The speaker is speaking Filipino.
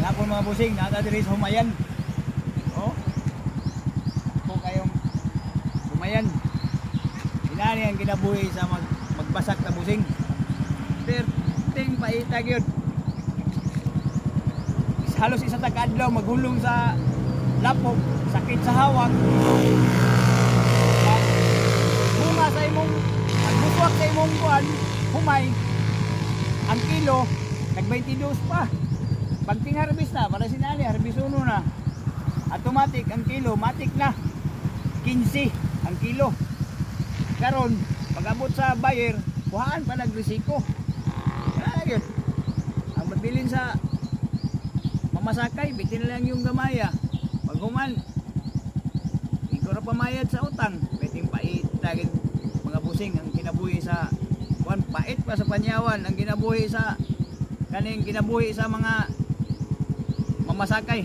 Napon mga busing, nata diri sa Humayan. Oh. Kung kayong Humayan. Inani ang kinabuhi sa magbasak na busing. Perting paita gyud. Halos isa ta kaadlaw maghulong sa lapok, sakit sa hawak. Bunga sa imong magbuswak sa imong kuan, humay. Ang kilo nag 22 pa. Pagting harvest na, para sinali, harvest uno na. Automatic ang kilo, matik na. 15 ang kilo. Karon, pag-abot sa buyer, kuhaan pa nagrisiko. Kaya ang mabilin sa mamasakay, bitin lang yung gamaya. Pag human, ikaw na pamayad sa utang. Pwedeng paitagin mga busing ang kinabuhi sa kuan, pait pa sa panyawan ang kinabuhi sa kaning kinabuhi sa mga mamasakay.